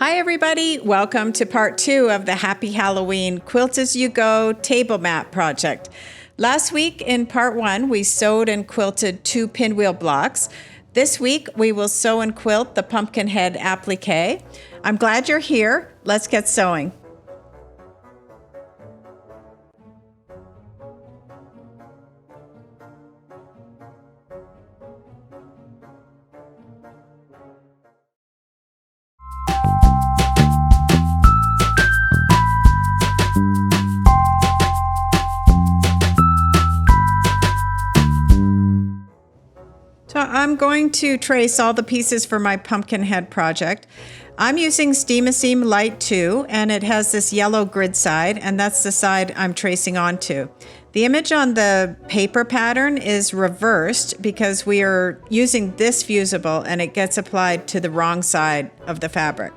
Hi everybody, welcome to part 2 of the Happy Halloween Quilt As You Go table mat project. Last week in part 1, we sewed and quilted 2 pinwheel blocks. This week we will sew and quilt the pumpkin head applique. I'm glad you're here. Let's get sewing. So I'm going to trace all the pieces for my pumpkin head project. I'm using Steam-A-Seam Light 2, and it has this yellow grid side, and that's the side I'm tracing onto. The image on the paper pattern is reversed because we are using this fusible and it gets applied to the wrong side of the fabric.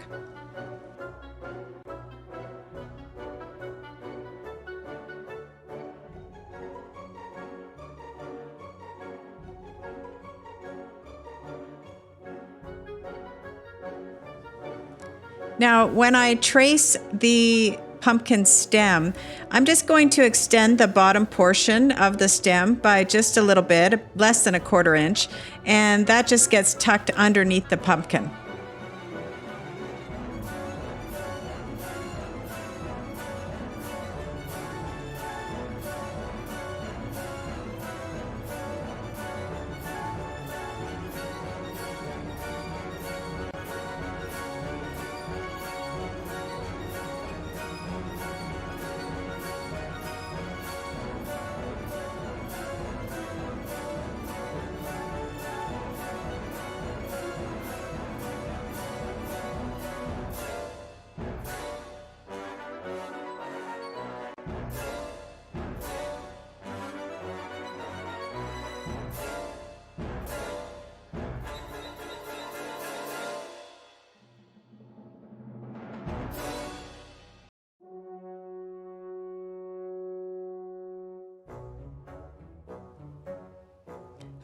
Now, when I trace the pumpkin stem, I'm just going to extend the bottom portion of the stem by just a little bit, less than 1/4 inch, and that just gets tucked underneath the pumpkin.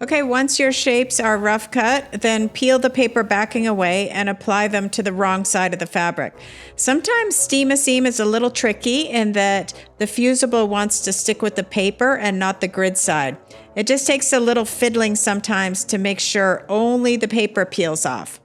Okay, once your shapes are rough cut, then peel the paper backing away and apply them to the wrong side of the fabric. Sometimes Steam-A-Seam is a little tricky in that the fusible wants to stick with the paper and not the grid side. It just takes a little fiddling sometimes to make sure only the paper peels off.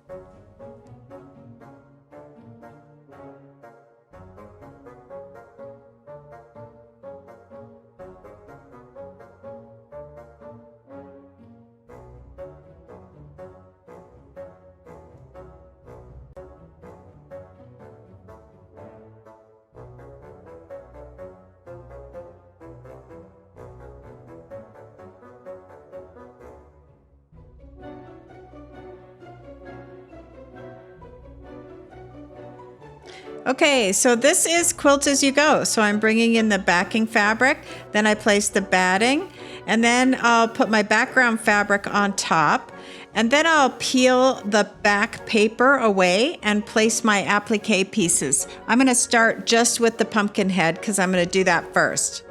Okay, so this is Quilt As You Go. So I'm bringing in the backing fabric, then I place the batting, and then I'll put my background fabric on top, and then I'll peel the back paper away and place my applique pieces. I'm going to start just with the pumpkin head because I'm going to do that first.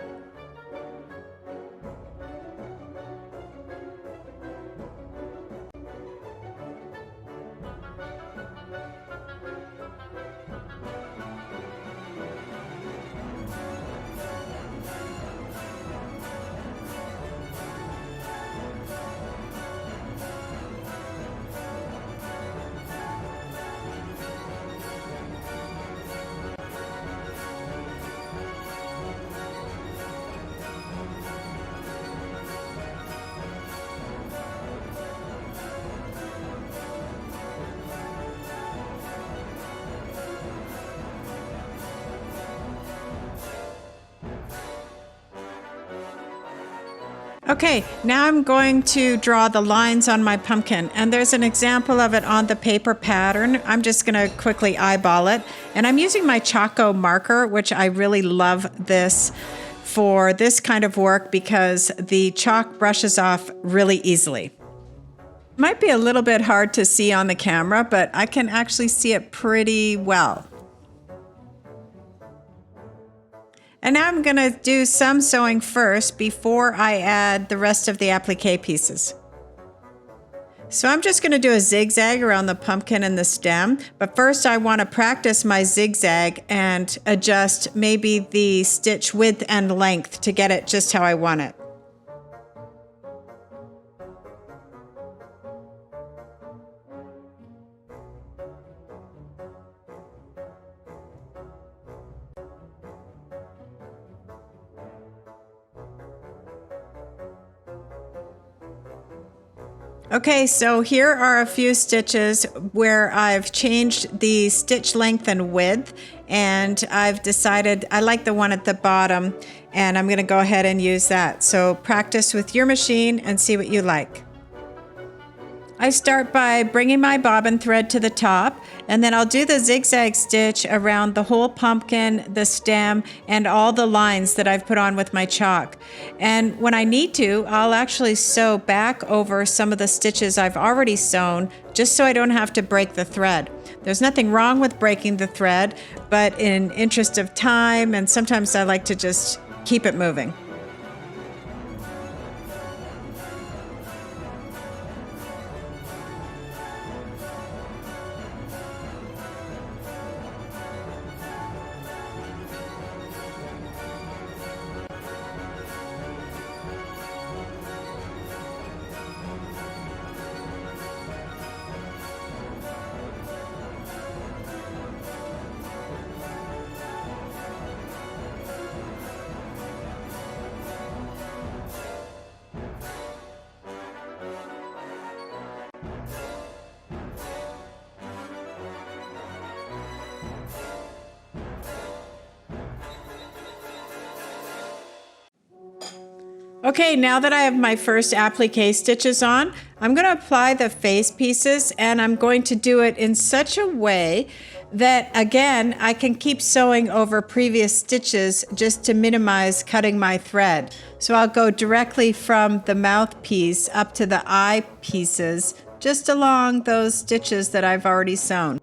Okay, now I'm going to draw the lines on my pumpkin, and there's an example of it on the paper pattern. I'm just going to quickly eyeball it, and I'm using my Choco marker, which I really love this for this kind of work because the chalk brushes off really easily. It might be a little bit hard to see on the camera, but I can actually see it pretty well. And now I'm going to do some sewing first before I add the rest of the applique pieces. So I'm just going to do a zigzag around the pumpkin and the stem, but first I want to practice my zigzag and adjust maybe the stitch width and length to get it just how I want it. Okay, so here are a few stitches where I've changed the stitch length and width, and I've decided I like the one at the bottom, and I'm going to go ahead and use that. So practice with your machine and see what you like. I start by bringing my bobbin thread to the top, and then I'll do the zigzag stitch around the whole pumpkin, the stem, and all the lines that I've put on with my chalk. And when I need to, I'll actually sew back over some of the stitches I've already sewn, just so I don't have to break the thread. There's nothing wrong with breaking the thread, but in interest of time, and sometimes I like to just keep it moving. Okay, now that I have my first applique stitches on, I'm going to apply the face pieces, and I'm going to do it in such a way that, again, I can keep sewing over previous stitches just to minimize cutting my thread. So I'll go directly from the mouthpiece up to the eye pieces, just along those stitches that I've already sewn.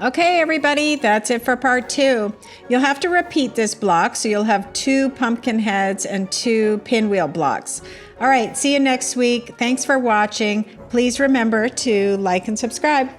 Okay, everybody, that's it for part 2. You'll have to repeat this block, so you'll have 2 pumpkin heads and 2 pinwheel blocks. All right, see you next week. Thanks for watching. Please remember to like and subscribe.